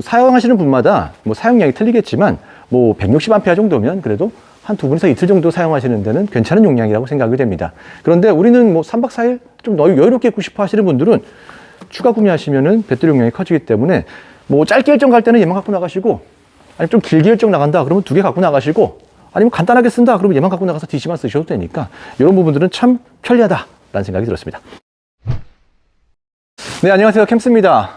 사용하시는 분마다 뭐 사용량이 틀리겠지만 뭐 160A 정도면 그래도 한 두 분이서 이틀 정도 사용하시는 데는 괜찮은 용량이라고 생각이 됩니다. 그런데 우리는 뭐 3박 4일 좀 여유롭게 입고 싶어 하시는 분들은 추가 구매하시면은 배터리 용량이 커지기 때문에 뭐 짧게 일정 갈 때는 얘만 갖고 나가시고, 아니면 좀 길게 일정 나간다 그러면 두 개 갖고 나가시고, 아니면 간단하게 쓴다 그러면 얘만 갖고 나가서 DC만 쓰셔도 되니까 이런 부분들은 참 편리하다라는 생각이 들었습니다. 네, 안녕하세요. 캠스입니다.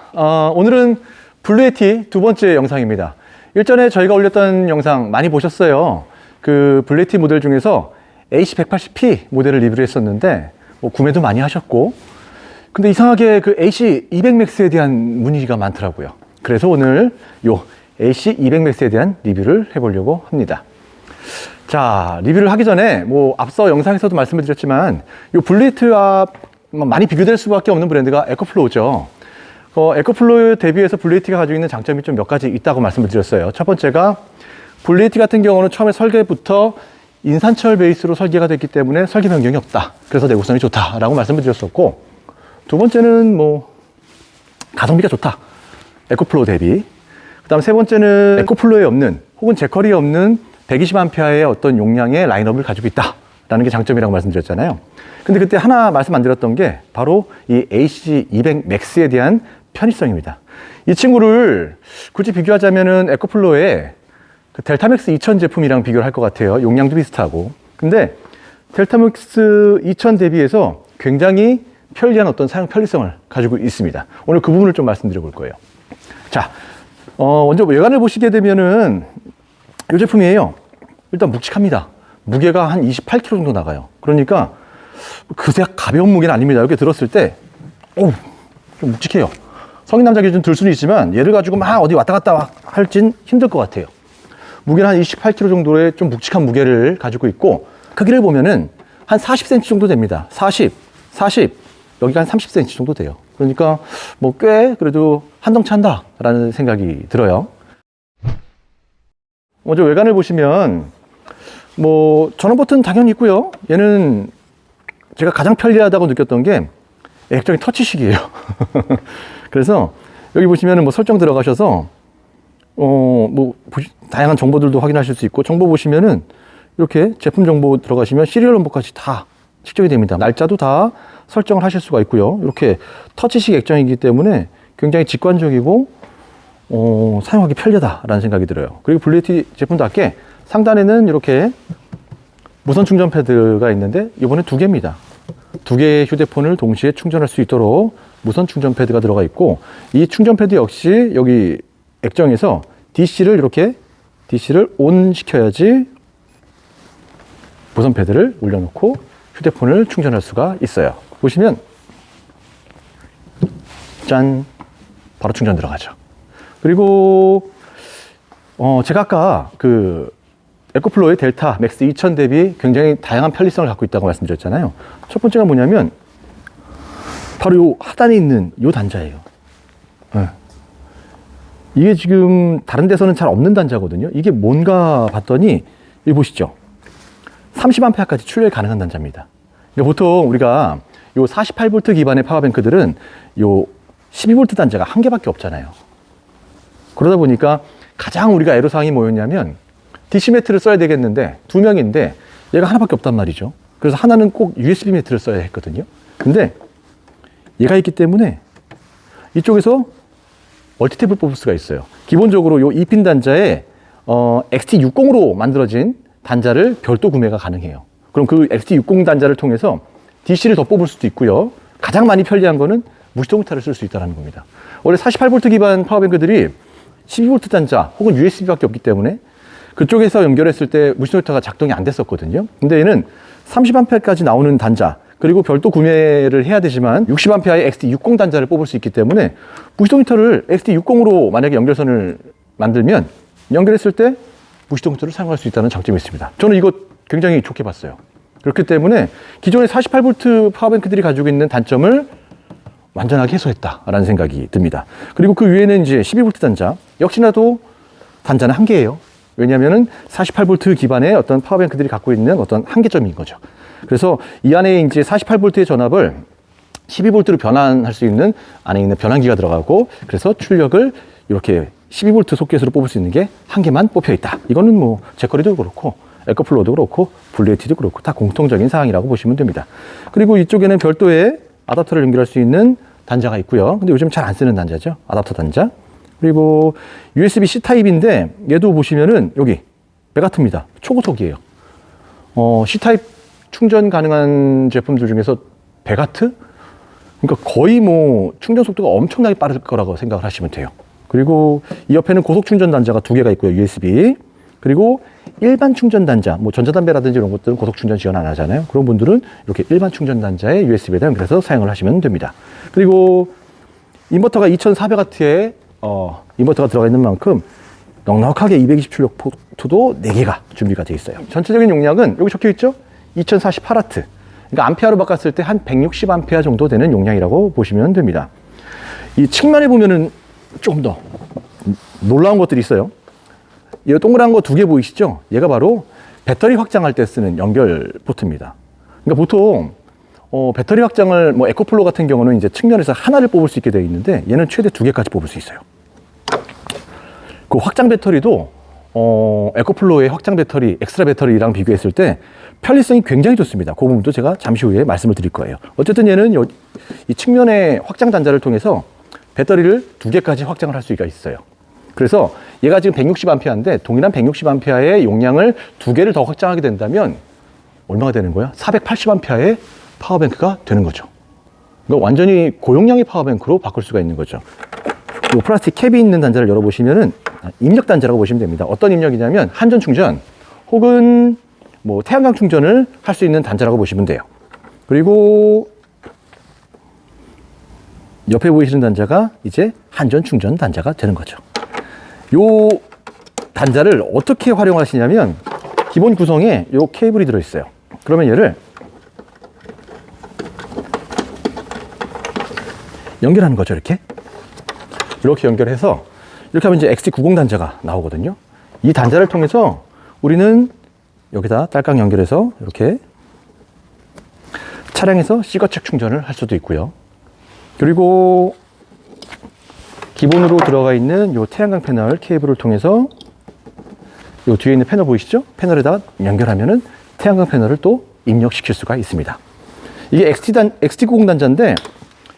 오늘은 블루에티 두 번째 영상입니다. 일전에 저희가 올렸던 영상 많이 보셨어요. 그 블루에티 모델 중에서 AC180P 모델을 리뷰를 했었는데 뭐 구매도 많이 하셨고, 근데 이상하게 그 AC200max에 대한 문의가 많더라고요. 그래서 오늘 요 AC200max에 대한 리뷰를 해보려고 합니다. 자, 리뷰를 하기 전에 뭐 앞서 영상에서도 말씀을 드렸지만 요 블루에티와 많이 비교될 수밖에 없는 브랜드가 에코플로우죠. 에코플로우 대비해서 블루에티가 가지고 있는 장점이 좀 몇 가지 있다고 말씀을 드렸어요. 첫 번째가 블루에티 같은 경우는 처음에 설계부터 인산철 베이스로 설계가 됐기 때문에 설계 변경이 없다. 그래서 내구성이 좋다라고 말씀을 드렸었고, 두 번째는 뭐 가성비가 좋다. 에코플로우 대비. 그다음 세 번째는 에코플로우에 없는 혹은 제커리에 없는 120A의 어떤 용량의 라인업을 가지고 있다라는 게 장점이라고 말씀드렸잖아요. 근데 그때 하나 말씀 안 드렸던 게 바로 이 AC200max에 대한 편의성입니다. 이 친구를 굳이 비교하자면은 에코플로우의 그 델타맥스 2000 제품이랑 비교를 할 것 같아요. 용량도 비슷하고. 근데 델타맥스 2000 대비해서 굉장히 편리한 어떤 사용 편리성을 가지고 있습니다. 오늘 그 부분을 좀 말씀드려 볼 거예요. 자, 먼저 외관을 보시게 되면은 이 제품이에요. 일단 묵직합니다. 무게가 한 28kg 정도 나가요. 그러니까 그새 가벼운 무게는 아닙니다. 이렇게 들었을 때, 좀 묵직해요. 성인 남자 기준 들 수는 있지만 얘를 가지고 막 어디 왔다 갔다 할진 힘들 것 같아요. 무게는 한 28kg 정도의 좀 묵직한 무게를 가지고 있고, 크기를 보면은 한 40cm 정도 됩니다. 40, 여기가 한 30cm 정도 돼요. 그러니까 뭐 꽤 그래도 한덩치 한다라는 생각이 들어요. 먼저 외관을 보시면 뭐 전원 버튼 당연히 있고요. 얘는 제가 가장 편리하다고 느꼈던 게 액정이 터치식이에요. 그래서 여기 보시면은 뭐 설정 들어가셔서 다양한 정보들도 확인하실 수 있고, 정보 보시면은 이렇게 제품 정보 들어가시면 시리얼 넘버까지 다 측정이 됩니다. 날짜도 다 설정을 하실 수가 있고요. 이렇게 터치식 액정이기 때문에 굉장히 직관적이고 사용하기 편리하다라는 생각이 들어요. 그리고 블루에티 제품답게 상단에는 이렇게 무선 충전 패드가 있는데 이번에 두 개입니다. 두 개의 휴대폰을 동시에 충전할 수 있도록 무선 충전 패드가 들어가 있고, 이 충전 패드 역시 여기 액정에서 DC를 온 시켜야지 무선 패드를 올려놓고 휴대폰을 충전할 수가 있어요. 보시면 짠, 바로 충전 들어가죠. 그리고 제가 아까 그 에코플로우의 델타 맥스 2000 대비 굉장히 다양한 편리성을 갖고 있다고 말씀드렸잖아요. 첫 번째가 뭐냐면 바로 요 하단에 있는 요 단자예요. 네. 이게 지금 다른 데서는 잘 없는 단자거든요. 이게 뭔가 봤더니 여기 보시죠. 30A까지 출력이 가능한 단자입니다. 그러니까 보통 우리가 요 48V 기반의 파워뱅크들은 요 12V 단자가 한 개밖에 없잖아요. 그러다 보니까 가장 우리가 애로사항이 뭐였냐면 DC 매트를 써야 되겠는데 두 명인데 얘가 하나밖에 없단 말이죠. 그래서 하나는 꼭 USB 매트를 써야 했거든요. 근데 얘가 있기 때문에 이쪽에서 멀티탭을 뽑을 수가 있어요. 기본적으로 요 2핀 단자에 XT60으로 만들어진 단자를 별도 구매가 가능해요. 그럼 그 XT60 단자를 통해서 DC를 더 뽑을 수도 있고요. 가장 많이 편리한 거는 무시동기타를 쓸 수 있다는 겁니다. 원래 48V 기반 파워뱅크들이 12V 단자 혹은 USB밖에 없기 때문에 그쪽에서 연결했을 때 무시동기타가 작동이 안 됐었거든요. 근데 얘는 30A까지 나오는 단자, 그리고 별도 구매를 해야 되지만 60A의 XT60 단자를 뽑을 수 있기 때문에 무시동기타를 XT60으로 만약에 연결선을 만들면 연결했을 때 무시동기타를 사용할 수 있다는 장점이 있습니다. 저는 이거 굉장히 좋게 봤어요. 그렇기 때문에 기존의 48V 파워뱅크들이 가지고 있는 단점을 완전하게 해소했다라는 생각이 듭니다. 그리고 그 위에는 이제 12V 단자, 역시나도 단자는 한 개예요. 왜냐하면은 48V 기반의 어떤 파워뱅크들이 갖고 있는 어떤 한계점인 거죠. 그래서 이 안에 이제 48V의 전압을 12V로 변환할 수 있는 안에 있는 변환기가 들어가고, 그래서 출력을 이렇게 12V 소켓으로 뽑을 수 있는 게 한 개만 뽑혀 있다. 이거는 뭐 제커리도 그렇고 에코플로도 그렇고 블루에티도 그렇고 다 공통적인 사항이라고 보시면 됩니다. 그리고 이쪽에는 별도의 아답터를 연결할 수 있는 단자가 있고요. 근데 요즘 잘 안 쓰는 단자죠. 아답터 단자. 그리고 USB-C 타입인데 얘도 보시면은 여기 메가트입니다. 초고속이에요. C 타입 충전 가능한 제품들 중에서 100W? 그러니까 거의 뭐 충전 속도가 엄청나게 빠를 거라고 생각을 하시면 돼요. 그리고 이 옆에는 고속 충전 단자가 2개가 있고요. USB. 그리고 일반 충전 단자, 뭐 전자담배라든지 이런 것들은 고속 충전 지원 안 하잖아요. 그런 분들은 이렇게 일반 충전 단자에 USB에다 연결해서 사용을 하시면 됩니다. 그리고 인버터가 2400W의 인버터가 들어가 있는 만큼 넉넉하게 220출력 포트도 4개가 준비가 되어 있어요. 전체적인 용량은 여기 적혀 있죠? 2048W. 그러니까 암페어로 바꿨을 때 한 160A 정도 되는 용량이라고 보시면 됩니다. 이 측면에 보면은 조금 더 놀라운 것들이 있어요. 이 동그란 거 2개 보이시죠? 얘가 바로 배터리 확장할 때 쓰는 연결 포트입니다. 그러니까 보통 배터리 확장을 뭐 에코플로 같은 경우는 이제 측면에서 하나를 뽑을 수 있게 되어 있는데 얘는 최대 2개까지 뽑을 수 있어요. 그 확장 배터리도 에코플로의 확장 배터리, 엑스트라 배터리랑 비교했을 때 편리성이 굉장히 좋습니다. 그 부분도 제가 잠시 후에 말씀을 드릴 거예요. 어쨌든 얘는 이 측면의 확장 단자를 통해서 배터리를 2개까지 확장을 할 수가 있어요. 그래서 얘가 지금 160A인데 동일한 160A의 용량을 2개를 더 확장하게 된다면 얼마가 되는 거야? 480A의 파워뱅크가 되는 거죠. 그러니까 완전히 고용량의 파워뱅크로 바꿀 수가 있는 거죠. 이 플라스틱 캡이 있는 단자를 열어보시면은 입력 단자라고 보시면 됩니다. 어떤 입력이냐면 한전 충전 혹은 뭐 태양광 충전을 할 수 있는 단자라고 보시면 돼요. 그리고 옆에 보이시는 단자가 이제 한전 충전 단자가 되는 거죠. 요 단자를 어떻게 활용하시냐면 기본 구성에 요 케이블이 들어있어요. 그러면 얘를 연결하는 거죠. 이렇게 연결해서 이렇게 하면 이제 XT90 단자가 나오거든요. 이 단자를 통해서 우리는 여기다 딸깍 연결해서 이렇게 차량에서 시거책 충전을 할 수도 있고요. 그리고 기본으로 들어가 있는 이 태양광 패널 케이블을 통해서 이 뒤에 있는 패널 보이시죠? 패널에다 연결하면은 태양광 패널을 또 입력시킬 수가 있습니다. 이게 XT90 단자인데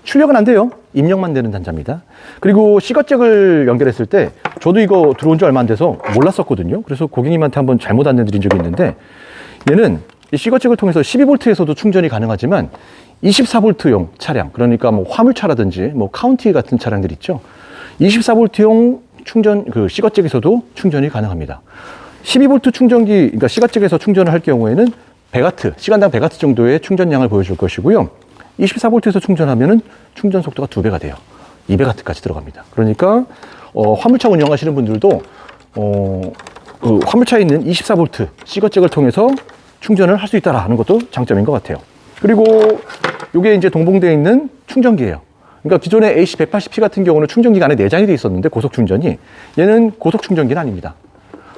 출력은 안 돼요. 입력만 되는 단자입니다. 그리고 시거잭을 연결했을 때 저도 이거 들어온 지 얼마 안 돼서 몰랐었거든요. 그래서 고객님한테 한번 잘못 안내드린 적이 있는데 얘는 이 시거잭을 통해서 12V에서도 충전이 가능하지만 24V용 차량, 그러니까 뭐 화물차라든지 뭐 카운티 같은 차량들 있죠. 24V용 충전, 그 시거잭에서도 충전이 가능합니다. 12V 충전기, 그러니까 시거잭에서 충전을 할 경우에는 100W, 시간당 100W 정도의 충전량을 보여줄 것이고요. 24V에서 충전하면은 충전 속도가 2배가 돼요. 200W까지 들어갑니다. 그러니까 화물차 운영하시는 분들도 그 화물차에 있는 24V 시거잭을 통해서 충전을 할 수 있다라는 것도 장점인 것 같아요. 그리고 이게 이제 동봉되어 있는 충전기예요. 그러니까 기존의 AC180P 같은 경우는 충전기가 안에 내장이 되어 있었는데 고속 충전이, 얘는 고속 충전기는 아닙니다.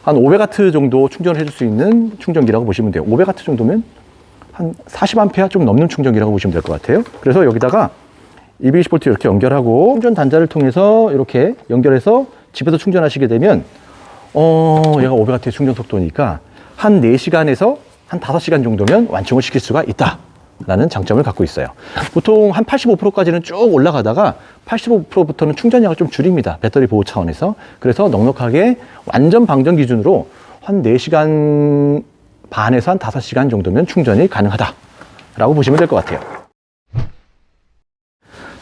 한 500W 정도 충전을 해줄 수 있는 충전기라고 보시면 돼요. 500W 정도면 한 40A 좀 넘는 충전기라고 보시면 될 것 같아요. 그래서 여기다가 220V 이렇게 연결하고 충전 단자를 통해서 이렇게 연결해서 집에서 충전하시게 되면 얘가 500W의 충전 속도니까 한 4시간에서 한 5시간 정도면 완충을 시킬 수가 있다라는 장점을 갖고 있어요. 보통 한 85%까지는 쭉 올라가다가 85%부터는 충전량을 좀 줄입니다. 배터리 보호 차원에서. 그래서 넉넉하게 완전 방전 기준으로 한 4시간 반에서 한 5시간 정도면 충전이 가능하다라고 보시면 될 것 같아요.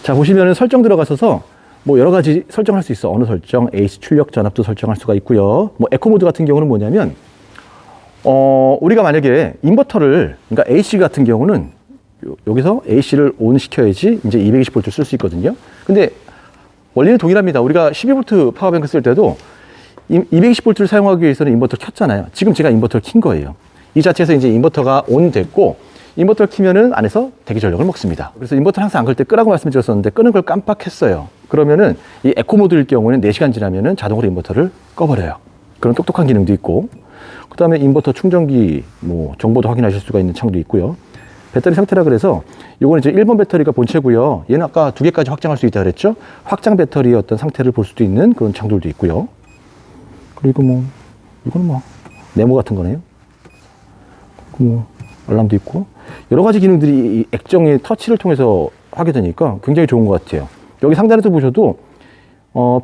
자, 보시면은 설정 들어가셔서 뭐 여러 가지 설정할 수 있어. 어느 설정, AC 출력 전압도 설정할 수가 있고요. 뭐 에코 모드 같은 경우는 뭐냐면 우리가 만약에 인버터를, 그러니까 AC 같은 경우는 여기서 AC를 ON 시켜야지 이제 220V 쓸 수 있거든요. 근데 원리는 동일합니다. 우리가 12V 파워뱅크 쓸 때도 220V를 사용하기 위해서는 인버터를 켰잖아요. 지금 제가 인버터를 킨 거예요. 이 자체에서 이제 인버터가 ON 됐고, 인버터를 키면은 안에서 대기 전력을 먹습니다. 그래서 인버터를 항상 안 끌 때 끄라고 말씀드렸었는데 끄는 걸 깜빡했어요. 그러면은 이 에코 모드일 경우에는 4시간 지나면은 자동으로 인버터를 꺼버려요. 그런 똑똑한 기능도 있고, 그 다음에 인버터 충전기 뭐 정보도 확인하실 수가 있는 창도 있고요. 배터리 상태라 그래서 요거는 이제 1번 배터리가 본체고요. 얘는 아까 2개까지 확장할 수 있다 그랬죠? 확장 배터리의 어떤 상태를 볼 수도 있는 그런 장들도 있고요. 그리고 뭐 이거는 뭐 네모 같은 거네요. 뭐 알람도 있고 여러 가지 기능들이 이 액정의 터치를 통해서 하게 되니까 굉장히 좋은 것 같아요. 여기 상단에서 보셔도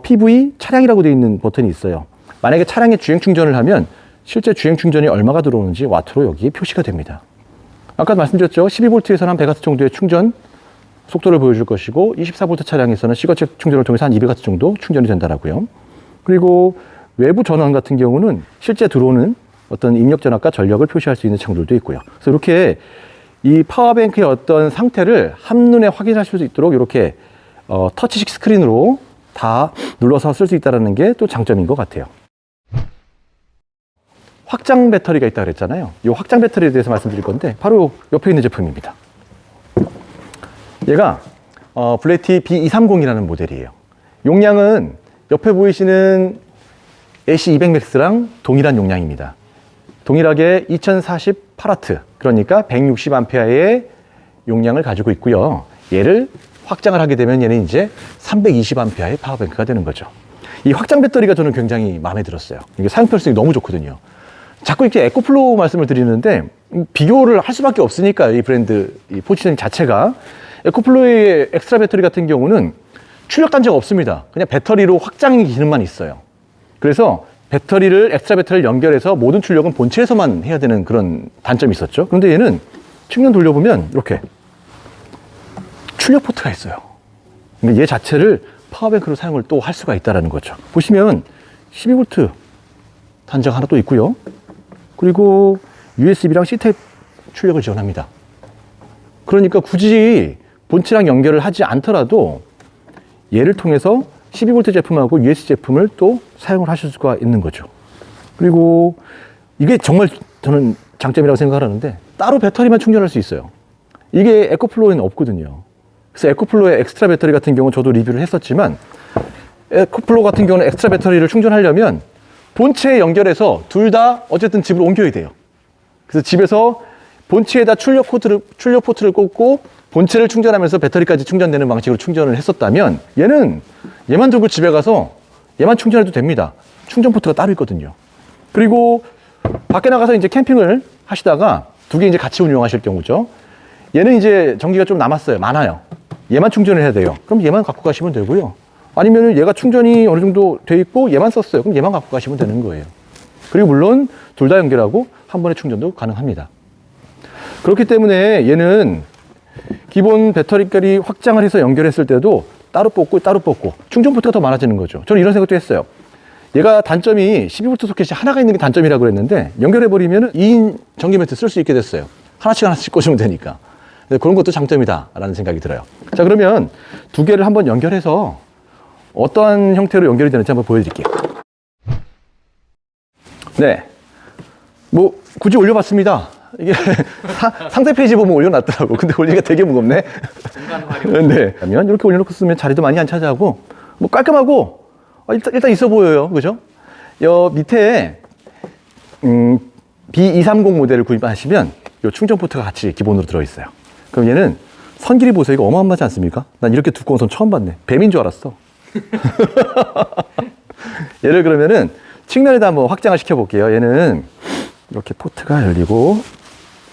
PV 차량이라고 되어 있는 버튼이 있어요. 만약에 차량에 주행 충전을 하면 실제 주행 충전이 얼마가 들어오는지 와트로 여기에 표시가 됩니다. 아까 말씀드렸죠. 12V에서는 한 100W 정도의 충전 속도를 보여줄 것이고 24V 차량에서는 시거체 충전을 통해서 한 200W 정도 충전이 된다라고요. 그리고 외부 전원 같은 경우는 실제 들어오는 어떤 입력 전압과 전력을 표시할 수 있는 창들도 있고요. 그래서 이렇게 이 파워뱅크의 어떤 상태를 한눈에 확인하실 수 있도록 이렇게 터치식 스크린으로 다 눌러서 쓸 수 있다는 게 또 장점인 것 같아요. 확장 배터리가 있다고 그랬잖아요. 이 확장 배터리에 대해서 말씀드릴 건데 바로 옆에 있는 제품입니다. 얘가 블레티 B230이라는 모델이에요. 용량은 옆에 보이시는 AC200max랑 동일한 용량입니다. 동일하게 2048W, 그러니까 160A의 용량을 가지고 있고요. 얘를 확장을 하게 되면 얘는 이제 320A의 파워뱅크가 되는 거죠. 이 확장 배터리가 저는 굉장히 마음에 들었어요. 이게 사용 편성이 너무 좋거든요. 자꾸 이렇게 에코플로우 말씀을 드리는데 비교를 할 수밖에 없으니까 이 브랜드 이 포지셔닝 자체가 에코플로우의 엑스트라 배터리 같은 경우는 출력 단자가 없습니다. 그냥 배터리로 확장 기능만 있어요. 그래서 배터리를 엑스트라 배터리를 연결해서 모든 출력은 본체에서만 해야 되는 그런 단점이 있었죠. 그런데 얘는 측면 돌려보면 이렇게 출력 포트가 있어요. 그러니까 얘 자체를 파워뱅크로 사용을 또 할 수가 있다는 거죠. 보시면 12V 단자가 하나 또 있고요. 그리고 USB랑 C타입 출력을 지원합니다. 그러니까 굳이 본체랑 연결을 하지 않더라도 얘를 통해서 12V 제품하고 USB 제품을 또 사용을 하실 수가 있는 거죠. 그리고 이게 정말 저는 장점이라고 생각하는데 따로 배터리만 충전할 수 있어요. 이게 에코플로우에는 없거든요. 그래서 에코플로우의 엑스트라 배터리 같은 경우는 저도 리뷰를 했었지만 에코플로우 같은 경우는 엑스트라 배터리를 충전하려면 본체에 연결해서 둘 다 어쨌든 집으로 옮겨야 돼요. 그래서 집에서 본체에다 출력 포트를 꽂고 본체를 충전하면서 배터리까지 충전되는 방식으로 충전을 했었다면 얘만 들고 집에 가서 얘만 충전해도 됩니다. 충전 포트가 따로 있거든요. 그리고 밖에 나가서 이제 캠핑을 하시다가 두 개 이제 같이 운영하실 경우죠. 얘는 이제 전기가 좀 남았어요. 많아요. 얘만 충전을 해야 돼요. 그럼 얘만 갖고 가시면 되고요. 아니면 얘가 충전이 어느 정도 돼 있고 얘만 썼어요. 그럼 얘만 갖고 가시면 되는 거예요. 그리고 물론 둘 다 연결하고 한 번에 충전도 가능합니다. 그렇기 때문에 얘는 기본 배터리까지 확장을 해서 연결했을 때도 따로 뽑고 충전 포트가 더 많아지는 거죠. 저는 이런 생각도 했어요. 얘가 단점이 12V 소켓이 하나가 있는 게 단점이라고 그랬는데 연결해버리면 2인 전기 매트 쓸 수 있게 됐어요. 하나씩 꽂으면 되니까. 그런 것도 장점이다라는 생각이 들어요. 자, 그러면 두 개를 한번 연결해서 어떠한 형태로 연결이 되는지 한번 보여드릴게요. 네. 뭐, 굳이 올려봤습니다. 이게 상세 페이지 보면 올려놨더라고. 근데 올리기가 되게 무겁네. 네. 그러면 이렇게 올려놓고 쓰면 자리도 많이 안 차지하고, 뭐 깔끔하고, 일단 있어 보여요. 그죠? 여 밑에, B230 모델을 구입하시면 요 충전 포트가 같이 기본으로 들어있어요. 그럼 얘는 선 길이 보세요. 이거 어마어마하지 않습니까? 난 이렇게 두꺼운 선 처음 봤네. 뱀인 줄 알았어. 얘를 그러면은 측면에다 한번 확장을 시켜볼게요. 얘는 이렇게 포트가 열리고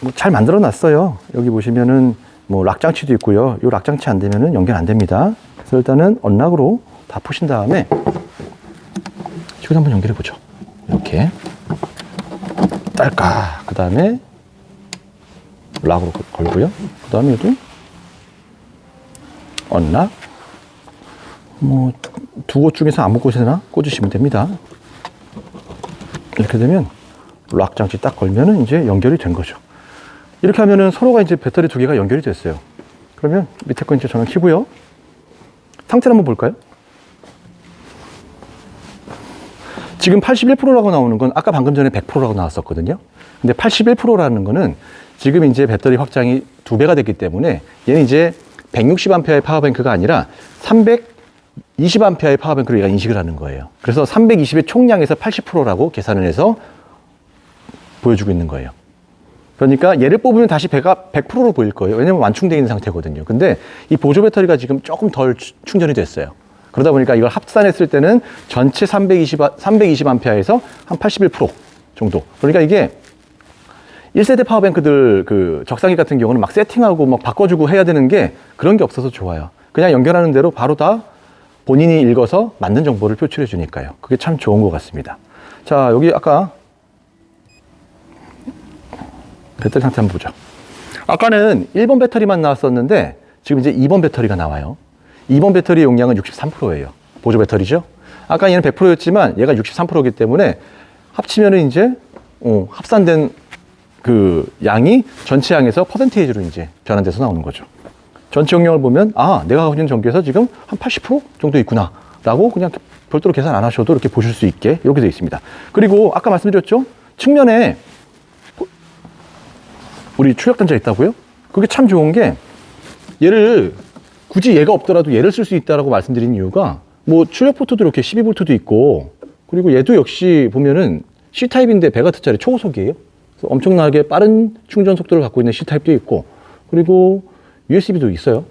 뭐 잘 만들어 놨어요. 여기 보시면은 뭐 락장치도 있고요. 이 락장치 안 되면은 연결 안 됩니다. 그래서 일단은 언락으로 다 푸신 다음에 지금 한번 연결해 보죠. 이렇게 딸까. 그 다음에 락으로 걸고요. 그 다음에 얘도 언락. 뭐 두 곳 중에서 아무 곳에나 꽂으시면 됩니다. 이렇게 되면 락 장치 딱 걸면은 이제 연결이 된 거죠. 이렇게 하면은 서로가 이제 배터리 두 개가 연결이 됐어요. 그러면 밑에 거 이제 전원 켜고요. 상태를 한번 볼까요? 지금 81%라고 나오는 건 아까 방금 전에 100%라고 나왔었거든요. 근데 81%라는 거는 지금 이제 배터리 확장이 2배가 됐기 때문에 얘는 이제 160A의 파워뱅크가 아니라 320A의 파워뱅크로 얘가 인식을 하는 거예요. 그래서 320의 총량에서 80%라고 계산을 해서 보여주고 있는 거예요. 그러니까 얘를 뽑으면 다시 배가 100%로 보일 거예요. 왜냐면 완충되어 있는 상태거든요. 근데 이 보조 배터리가 지금 조금 덜 충전이 됐어요. 그러다 보니까 이걸 합산했을 때는 전체 320A에서 한 81% 정도. 그러니까 이게 1세대 파워뱅크들 그 적상기 같은 경우는 막 세팅하고 막 바꿔주고 해야 되는 게 그런 게 없어서 좋아요. 그냥 연결하는 대로 바로 다 본인이 읽어서 맞는 정보를 표출해 주니까요. 그게 참 좋은 것 같습니다. 자, 여기 아까 배터리 상태 한번 보죠. 아까는 1번 배터리만 나왔었는데 지금 이제 2번 배터리가 나와요. 2번 배터리 용량은 63%예요. 보조 배터리죠. 아까 얘는 100%였지만 얘가 63%이기 때문에 합치면은 이제 합산된 그 양이 전체 양에서 퍼센테이지로 이제 변환돼서 나오는 거죠. 전체 용량을 보면 아, 내가 가지고 있는 전기에서 지금 한 80% 정도 있구나 라고 그냥 별도로 계산 안 하셔도 이렇게 보실 수 있게 이렇게 되어 있습니다. 그리고 아까 말씀드렸죠? 측면에 우리 출력 단자 있다고요? 그게 참 좋은 게 얘를 굳이 얘가 없더라도 얘를 쓸 수 있다라고 말씀드린 이유가 뭐 출력 포트도 이렇게 12V도 있고 그리고 얘도 역시 보면은 C타입인데 100W짜리 초고속이에요. 그래서 엄청나게 빠른 충전 속도를 갖고 있는 C타입도 있고 그리고 USB도 있어요.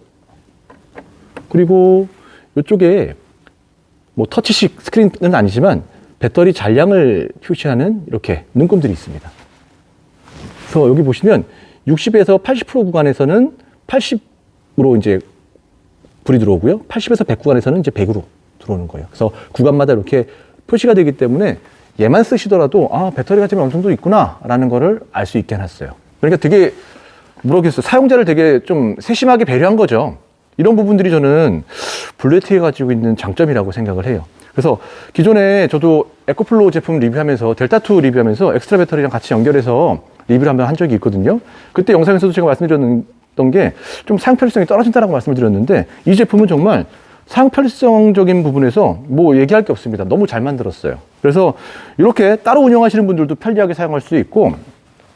그리고 이쪽에 뭐 터치식 스크린은 아니지만 배터리 잔량을 표시하는 이렇게 눈금들이 있습니다. 그래서 여기 보시면 60에서 80% 구간에서는 80으로 이제 불이 들어오고요. 80에서 100 구간에서는 이제 100으로 들어오는 거예요. 그래서 구간마다 이렇게 표시가 되기 때문에 얘만 쓰시더라도 아, 배터리가 지금 어느 정도 있구나라는 거를 알 수 있게 해놨어요. 그러니까 되게 모르겠어요. 사용자를 되게 좀 세심하게 배려한 거죠. 이런 부분들이 저는 블루에티가 가지고 있는 장점이라고 생각을 해요. 그래서 기존에 저도 에코플로우 제품 리뷰하면서 델타2 리뷰하면서 엑스트라 배터리랑 같이 연결해서 리뷰를 한번 한 적이 있거든요. 그때 영상에서도 제가 말씀드렸던 게 좀 사용 편리성이 떨어진다라고 말씀을 드렸는데 이 제품은 정말 사용 편리성적인 부분에서 뭐 얘기할 게 없습니다. 너무 잘 만들었어요. 그래서 이렇게 따로 운영하시는 분들도 편리하게 사용할 수 있고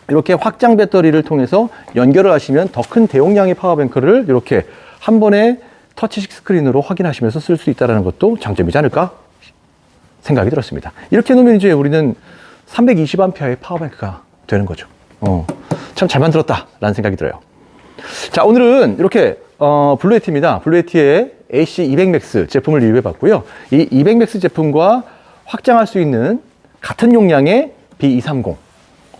이렇게 확장 배터리를 통해서 연결을 하시면 더 큰 대용량의 파워뱅크를 이렇게 한 번에 터치식 스크린으로 확인하시면서 쓸 수 있다는 것도 장점이지 않을까 생각이 들었습니다. 이렇게 놓으면 이제 우리는 320A의 파워뱅크가 되는 거죠. 참 잘 만들었다라는 생각이 들어요. 자, 오늘은 이렇게 블루에티입니다. 블루에티의 AC200MAX 제품을 리뷰해 봤고요. 이 200MAX 제품과 확장할 수 있는 같은 용량의 B230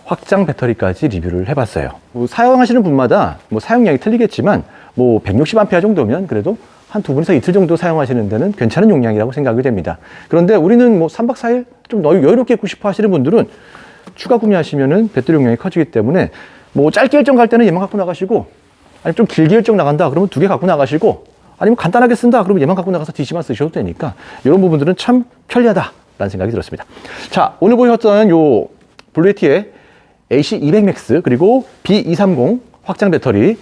확장 배터리까지 리뷰를 해봤어요. 뭐 사용하시는 분마다 뭐 사용량이 틀리겠지만 뭐 160A 정도면 그래도 한 두 분이서 이틀 정도 사용하시는 데는 괜찮은 용량이라고 생각이 됩니다. 그런데 우리는 뭐 3박 4일 좀 여유롭게 있고 싶어 하시는 분들은 추가 구매하시면은 배터리 용량이 커지기 때문에 뭐 짧게 일정 갈 때는 얘만 갖고 나가시고 아니면 좀 길게 일정 나간다 그러면 2개 갖고 나가시고 아니면 간단하게 쓴다 그러면 얘만 갖고 나가서 DC만 쓰셔도 되니까 이런 부분들은 참 편리하다라는 생각이 들었습니다. 자, 오늘 보셨던 요 블루에티의 AC200MAX 그리고 B230 확장 배터리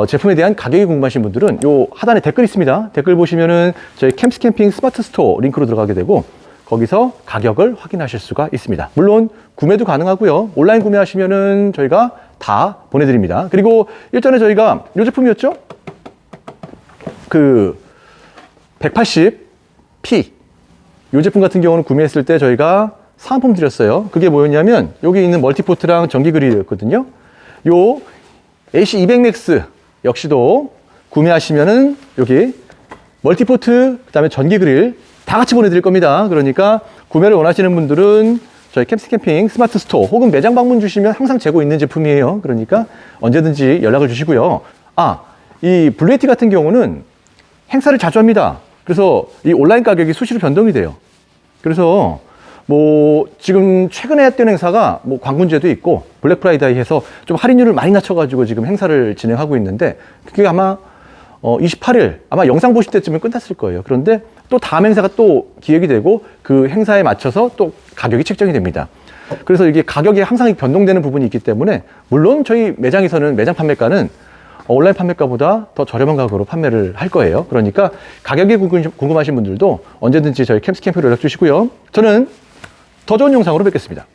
제품에 대한 가격이 궁금하신 분들은 요 하단에 댓글 있습니다. 댓글 보시면은 저희 캠스 캠핑 스마트 스토어 링크로 들어가게 되고 거기서 가격을 확인하실 수가 있습니다. 물론 구매도 가능하고요. 온라인 구매하시면은 저희가 다 보내드립니다. 그리고 일전에 저희가 이 제품이었죠? 그 180P 이 제품 같은 경우는 구매했을 때 저희가 사은품 드렸어요. 그게 뭐였냐면 여기 있는 멀티포트랑 전기 그릴이었거든요. 요 AC200MAX 역시도 구매하시면은 여기 멀티포트 그다음에 전기 그릴 다 같이 보내드릴 겁니다. 그러니까 구매를 원하시는 분들은 저희 캠스 캠핑 스마트 스토어 혹은 매장 방문 주시면 항상 재고 있는 제품이에요. 그러니까 언제든지 연락을 주시고요. 이 블루에티 같은 경우는 행사를 자주 합니다. 그래서 이 온라인 가격이 수시로 변동이 돼요. 그래서 뭐 지금 최근에 했던 행사가 뭐 광군제도 있고 블랙 프라이데이 해서 좀 할인율을 많이 낮춰가지고 지금 행사를 진행하고 있는데 그게 아마 28일 아마 영상 보실 때쯤은 끝났을 거예요. 그런데 또 다음 행사가 또 기획이 되고 그 행사에 맞춰서 또 가격이 책정이 됩니다. 그래서 이게 가격이 항상 변동되는 부분이 있기 때문에 물론 저희 매장에서는 매장 판매가는 온라인 판매가보다 더 저렴한 가격으로 판매를 할 거예요. 그러니까 가격이 궁금하신 분들도 언제든지 저희 캠스 캠프로 연락 주시고요. 저는 더 좋은 영상으로 뵙겠습니다.